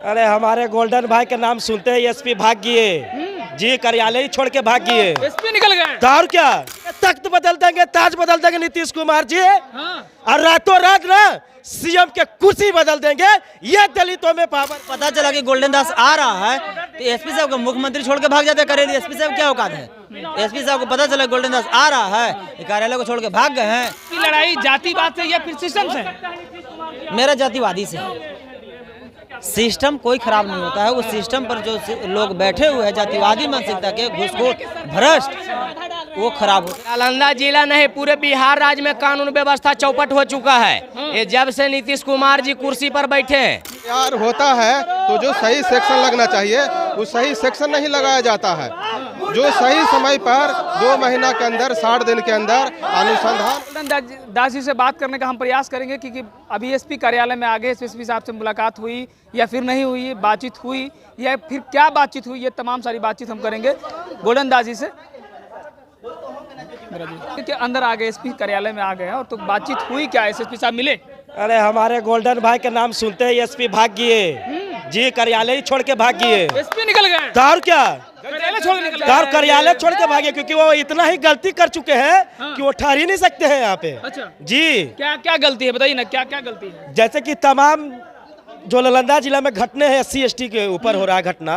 अरे हमारे गोल्डन भाई के नाम सुनते ही एसपी भाग गए जी, कार्यालय ही छोड़ के भाग गए। एसपी निकल गए तो और क्या, तख्त बदल देंगे, ताज बदल देंगे नीतीश कुमार जी। हाँ। और रातों रात ना सीएम के कुर्सी बदल देंगे। ये दलितों में पावर। पता चला कि गोल्डन दास आ रहा है तो एसपी साहब को मुख्यमंत्री छोड़ के भाग जाते करें। एसपी साहब क्या औकात है? एसपी साहब को पता चला गोल्डन दास आ रहा है, कार्यालय को छोड़ के भाग गए हैं। की लड़ाई जातिवाद से या फिर सिस्टम से? मेरा जातिवादी से है। सिस्टम कोई खराब नहीं होता है, उस सिस्टम पर जो लोग बैठे हुए हैं जातिवादी मानसिकता के घुसखोर भ्रष्ट, वो खराब हो। नालंदा जिला नहीं पूरे बिहार राज्य में कानून व्यवस्था चौपट हो चुका है। ये जब से नीतीश कुमार जी कुर्सी पर बैठे हैं। यार होता है तो जो सही सेक्शन लगना चाहिए वो सही सेक्शन नहीं लगाया जाता है। जो सही समय पर 2 महीना के अंदर 60 दिन के अंदर अनुसंधान। दास जी से बात करने का हम प्रयास करेंगे क्योंकि अभी एसपी कार्यालय में आगे एसपी साहब से मुलाकात हुई या फिर नहीं हुई, बातचीत हुई या फिर क्या बातचीत हुई, ये तमाम सारी बातचीत हम करेंगे गोल्डन दास जी से। के अंदर आ गए, एसपी कार्यालय में आ गए हैं और तो बातचीत हुई क्या? एसपी साहब मिले? अरे हमारे गोल्डन भाई के नाम सुनते ही एसपी भाग गए जी, कार्यालय ही छोड़ के भाग गए। एसपी निकल गए तो और क्या, कार्यालय छोड़ के निकल तो और कार्यालय छोड़ के भागे क्योंकि वो इतना ही गलती कर चुके हैं कि वो ठहर ही नहीं सकते हैं यहाँ पे। अच्छा जी, क्या क्या गलती है बताइए ना, क्या क्या गलती है? जैसे कि तमाम जो नालंदा जिला में घटने हैं SC ST के ऊपर हो रहा है घटना,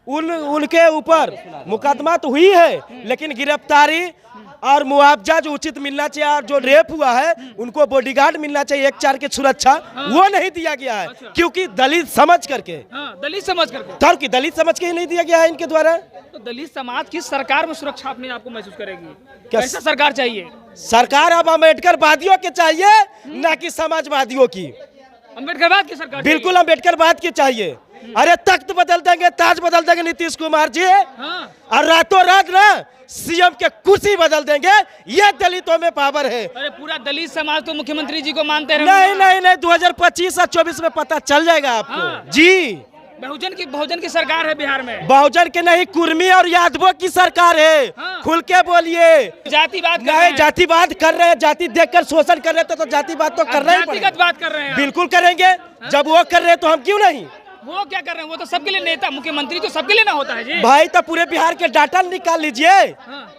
उनके ऊपर मुकदमा तो हुई है लेकिन गिरफ्तारी और मुआवजा जो उचित मिलना चाहिए, और जो रेप हुआ है उनको बॉडीगार्ड मिलना चाहिए 1-4 की सुरक्षा, वो नहीं दिया गया है। क्योंकि दलित समझ करके, दलित समझ करके, तर की दलित समझ के ही नहीं दिया गया है इनके द्वारा। तो दलित समाज की सरकार में सुरक्षा अपने आपको महसूस करेगी? कैसा सरकार चाहिए? सरकार अब अम्बेडकर वादियों के चाहिए, ना कि समाजवादियों की। अम्बेडकरवाद की सरकार? बिल्कुल अम्बेडकरवाद की चाहिए। अरे तख्त बदल देंगे, ताज बदल देंगे नीतीश कुमार जी। और रातों रात ना सीएम के कुर्सी बदल देंगे। ये दलितों में पावर है। अरे पूरा दलित समाज तो मुख्यमंत्री जी को मानते हैं। नहीं 2025 और 24 में पता चल जाएगा आपको। जी, बहुजन की सरकार है बिहार में। बहुजन के नहीं, कुर्मी और यादवों की सरकार है। खुल के बोलिए। जातिवाद नहीं, जातिवाद कर रहे हैं, जाति देखकर शोषण कर रहे थे तो जातिवाद तो करना ही पड़ेगा। बात कर रहे हैं, बिल्कुल करेंगे। जब वो कर रहे हैं तो हम क्यों नहीं? वो क्या कर रहे हैं? वो तो सबके लिए नेता, मुख्यमंत्री तो सबके लिए ना होता है जी। भाई तो पूरे बिहार के डाटा निकाल लीजिए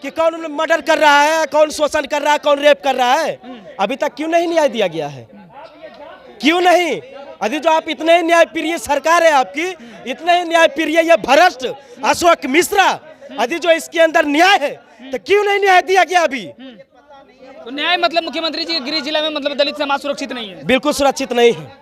कि कौन मर्डर कर रहा है, कौन शोषण कर रहा है, कौन रेप कर रहा है। अभी तक क्यों नहीं न्याय दिया गया है? क्यों नहीं? अभी जो आप इतने ही न्याय प्रिय सरकार है आपकी, इतने ही न्याय प्रिय ये भ्रष्ट अशोक मिश्रा, अभी जो इसके अंदर न्याय है तो क्यों नहीं न्याय दिया गया अभी? तो न्याय मतलब मुख्यमंत्री जी के गृह जिला में मतलब दलित समाज सुरक्षित नहीं है? बिल्कुल सुरक्षित नहीं है।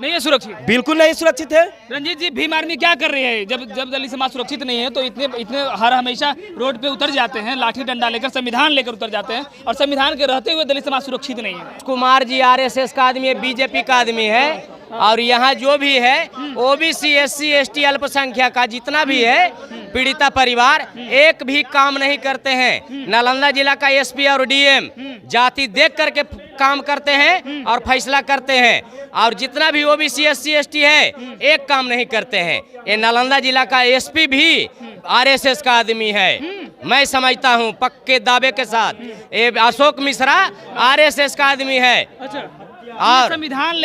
नहीं है सुरक्षित? बिल्कुल नहीं सुरक्षित है। रंजीत जी, भीम आर्मी क्या कर रही है? जब दलित समाज सुरक्षित नहीं है तो इतने हर हमेशा रोड पे उतर जाते हैं, लाठी डंडा लेकर, संविधान लेकर उतर जाते हैं, और संविधान के रहते हुए दलित समाज सुरक्षित नहीं है। कुमार जी RSS का आदमी है, बीजेपी का आदमी है, और यहाँ जो भी है OBC SC ST अल्पसंख्यक का जितना भी है पीड़िता परिवार, एक भी काम नहीं करते हैं। नालंदा जिला का SP और DM जाति देख करके काम करते हैं और फैसला करते हैं, और जितना भी OBC SC ST है एक काम नहीं करते हैं। ये नालंदा जिला का SP भी RSS का आदमी है, मैं समझता हूँ पक्के दावे के साथ। ये अशोक मिश्रा RSS का आदमी है। अच्छा, और संविधान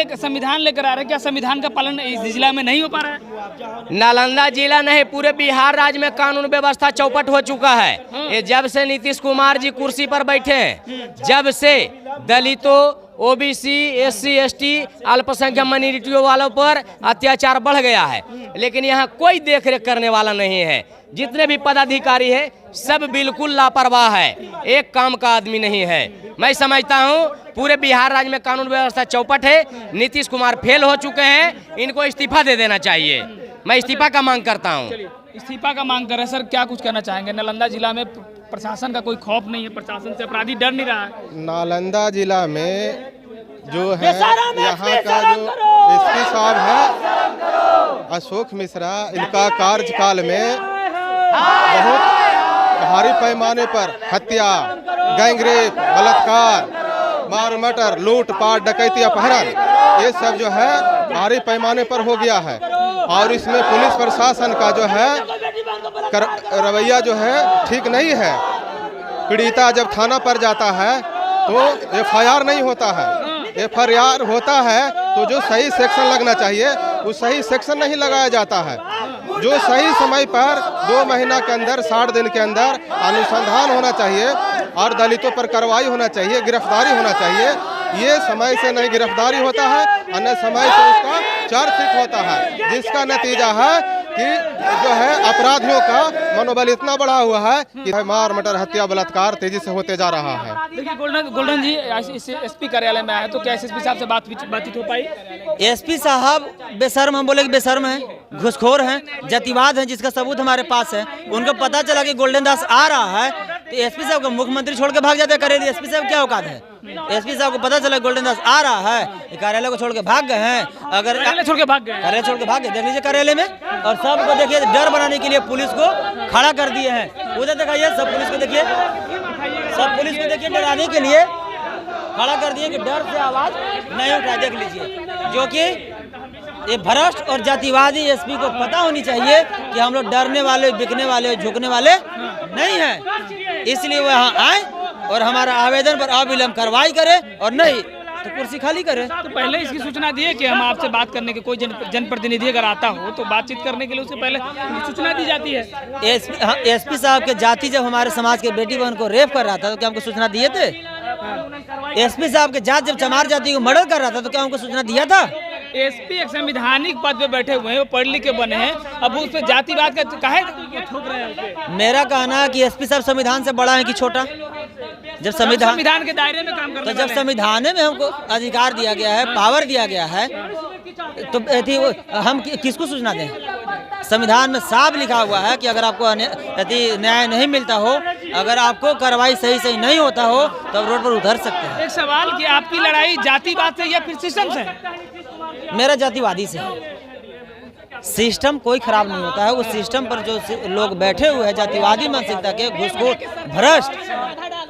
लेकर आ रहे हैं, क्या संविधान का पालन इस जिला में नहीं हो पा रहा है? नालंदा जिला नहीं पूरे बिहार राज्य में कानून व्यवस्था चौपट हो चुका है। ये जब से नीतीश कुमार जी कुर्सी पर बैठे हैं, जब से दलितों, OBC SC ST अल्पसंख्यक माइनॉरिटियों वालों पर अत्याचार बढ़ गया है, लेकिन यहाँ कोई देखरेख करने वाला नहीं है। जितने भी पदाधिकारी है सब बिल्कुल लापरवाह है, एक काम का आदमी नहीं है। मैं समझता हूँ पूरे बिहार राज्य में कानून व्यवस्था चौपट है। नीतीश कुमार फेल हो चुके हैं, इनको इस्तीफा दे देना चाहिए। मैं इस्तीफा का मांग करता हूँ। इस्तीफा का मांग कर रहे हैं सर, क्या कुछ कहना चाहेंगे? नालंदा जिला में प्रशासन का कोई खौफ नहीं है, प्रशासन से अपराधी डर नहीं रहा है? नालंदा जिला में जो है यहाँ का जो SP साहब है अशोक मिश्रा, इनका कार्यकाल में बहुत भारी पैमाने पर हत्या, गैंगरेप, बलात्कार, मार मटर, लूट पाट, डकैती, अपहरण, ये सब जो है भारी पैमाने पर हो गया है। और इसमें पुलिस प्रशासन का जो है रवैया जो है ठीक नहीं है। पीड़िता जब थाना पर जाता है तो FIR नहीं होता है। FIR होता है तो जो सही सेक्शन लगना चाहिए वो सही सेक्शन नहीं लगाया जाता है। जो सही समय पर 2 महीना के अंदर 60 दिन के अंदर अनुसंधान होना चाहिए और दलितों पर कार्रवाई होना चाहिए, गिरफ्तारी होना चाहिए। ये समय से नहीं गिरफ्तारी होता है, अन्य समय से उसका चार्जशीट होता है, जिसका नतीजा है कि जो है अपराधियों का मनोबल इतना बढ़ा हुआ है कि मार मर्डर हत्या बलात्कार तेजी से होते जा रहा है। देखिए गोल्डन जी एसपी कार्यालय में आए तो क्या एसपी साहब से बातचीत हो पाई? एसपी साहब बेशर्म, हम बोले कि बेशर्म हैं, घुसखोर हैं, जातिवाद हैं, जिसका सबूत हमारे पास है। उनको पता चला कि गोल्डन दास आ रहा है तो एसपी साहब को मुख्यमंत्री छोड़ के भाग जाते करेली। एसपी साहब क्या औकात है? एसपी साहब को पता चला गोल्डन दास आ रहा है, कार्यालय को छोड़ के भाग गए हैं। अगर कार्यालय छोड़ के भाग गए, कार्यालय छोड़ के भाग गए, देख लीजिए कार्यालय में। और सबको देखिए डर बनाने के लिए पुलिस को खड़ा कर दिए हैं। उधर दिखाइए, सब पुलिस को देखिए, सब पुलिस को देखिए डराने के लिए खड़ा कर दिए कि डर से आवाज नहीं उठाए। देख लीजिए, जो कि ये भ्रष्ट और जातिवादी एसपी को पता होनी चाहिए कि हम लोग डरने वाले, बिकने वाले, झुकने वाले नहीं हैं। इसलिए वो यहाँ आए और हमारा आवेदन पर अविलंब कार्रवाई करे, और नहीं तो कुर्सी खाली करे। तो पहले इसकी सूचना दिए कि हम आपसे बात करने के कोई जनप्रतिनिधि अगर आता हो तो बातचीत करने के लिए उससे पहले सूचना दी जाती है। एसपी साहब के जाति जब हमारे समाज के बेटी बहन को रेप कर रहा था तो क्या हमको सूचना दिए थे? एसपी साहब के जात जब चमार जाति को मर्डर कर रहा था तो क्या हमको सूचना दिया था? एसपी एक संवैधानिक पद पे बैठे हुए हैं, वो पढ़ लिख के बने हैं, अब उस पर जातिवाद का काहे थोप रहे हैं? मेरा कहना है कि एसपी साहब संविधान से बड़ा है कि छोटा? जब संविधान के दायरे में काम करने तो जब संविधान में हमको अधिकार दिया गया है, पावर दिया गया है, तो हम किसको सूचना दें? संविधान में साफ लिखा हुआ है कि अगर आपको न्याय नहीं मिलता हो, अगर आपको कार्रवाई सही नहीं होता हो तो आप रोड पर उतर सकते हैं। एक सवाल कि आपकी लड़ाई जातिवाद से या फिर सिस्टम से? मेरा जातिवादी से। सिस्टम कोई खराब नहीं होता है, उस सिस्टम पर जो लोग बैठे हुए हैं जातिवादी मानसिकता के, घुसखोर, भ्रष्ट,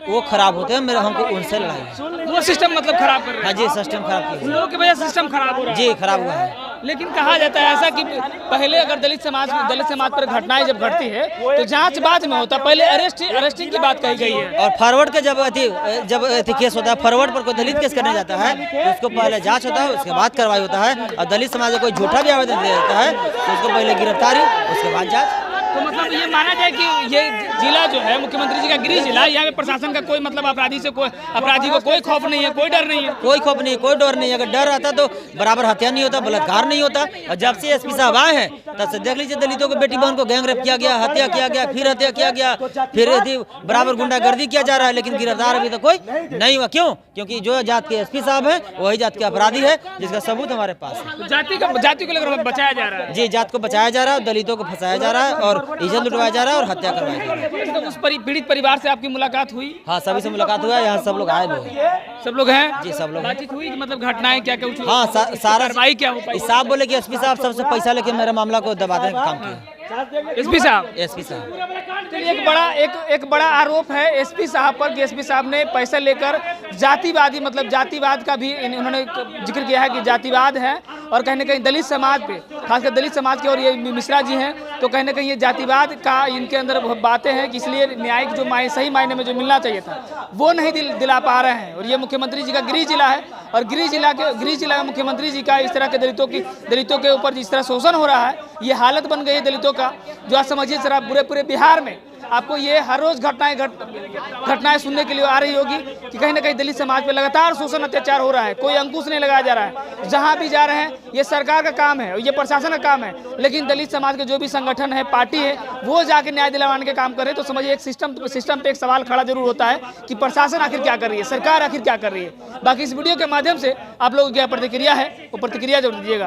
वो खराब होते हैं। मेरा हमको उनसे लड़ाई है। वो सिस्टम मतलब खराब कर रहे हैं? हाँ जी, सिस्टम खराब किया, लोगों की वजह से सिस्टम खराब हो रहा है। जी खराब हुआ है। लेकिन कहा जाता है ऐसा कि पहले अगर दलित समाज पर घटनाएं जब घटती है तो जांच बाद में होता, पहले अरेस्टिंग की बात कही गई है। और फॉरवर्ड का जब केस होता है, फॉरवर्ड पर कोई दलित केस करने जाता है तो उसको पहले जांच होता है, उसके बाद कार्रवाई होता है। और दलित समाज में कोई झूठा भी आवेदन दे देता है तो उसको पहले गिरफ्तारी, उसके बाद जांच। तो मतलब ये माना जाए कि ये जिला जो है मुख्यमंत्री जी का गृह जिला, यहाँ पे प्रशासन का कोई मतलब अपराधी को कोई खौफ नहीं है, कोई डर नहीं है? कोई खौफ नहीं, कोई डर नहीं। अगर डर रहता तो बराबर हत्या नहीं होता, बलात्कार नहीं होता। और जब से एसपी साहब आए हैं तब से देख लीजिए, दलितों के बेटी बहन को गैंग रेप किया गया, हत्या किया गया, फिर हत्या किया गया, फिर बराबर गुंडागर्दी किया जा रहा है, लेकिन गिरफ्तार अभी तक कोई नहीं हुआ। क्यों? क्योंकि जो जात के एसपी साहब हैं वही जात के अपराधी है, जिसका सबूत हमारे पास है। जाति को लेकर बचाया जा रहा है? जी, जात को बचाया जा रहा है, दलितों को फंसाया जा रहा है और इज्जत लुटवाया जा रहा है और हत्या करवाया जा रहा है। तो उस पीड़ित परिवार से आपकी मुलाकात हुई? हाँ, सभी से मुलाकात हुआ है, यहाँ सब लोग आए हुए हैं। सब लोग हैं? जी, सब लोग। बातचीत हुई कि मतलब घटनाएं क्या क्या हुई? हाँ, सारा कार्रवाई क्या हो पाई? साहब बोले कि एसपी साहब सबसे पैसा लेके मेरे मामला को दबाने का काम किया। एसपी साहब एक बड़ा आरोप है एसपी साहब पर कि एसपी साहब ने पैसा लेकर जातिवादी, मतलब जातिवाद का भी उन्होंने जिक्र किया है कि जातिवाद है, और कहीं ना कहीं दलित समाज पे, खासकर दलित समाज के, और ये मिश्रा जी हैं तो कहीं ना कहीं ये जातिवाद का इनके अंदर बातें हैं कि इसलिए न्यायिक जो सही मायने में जो मिलना चाहिए था वो नहीं दिला पा रहे हैं। और ये मुख्यमंत्री जी का गृह जिला है, और गृह जिला में मुख्यमंत्री जी का इस तरह के दलितों के ऊपर जिस तरह शोषण हो रहा है, ये हालत बन गई है दलितों का, जो आप समझिए सर, पूरे बिहार में आपको ये हर रोज घटनाएं सुनने के लिए आ रही होगी कि कहीं ना कहीं दलित समाज पे लगातार शोषण अत्याचार हो रहा है, कोई अंकुश नहीं लगाया जा रहा है। जहां भी जा रहे हैं ये सरकार का काम है, ये प्रशासन का काम है, लेकिन दलित समाज के जो भी संगठन है, पार्टी है, वो जाके न्याय दिलवाने के काम करे। तो समझिए एक सिस्टम पे एक सवाल खड़ा जरूर होता है कि प्रशासन आखिर क्या कर रही है, सरकार आखिर क्या कर रही है। बाकी इस वीडियो के माध्यम से आप लोगों की क्या प्रतिक्रिया है वो प्रतिक्रिया जरूर दीजिएगा।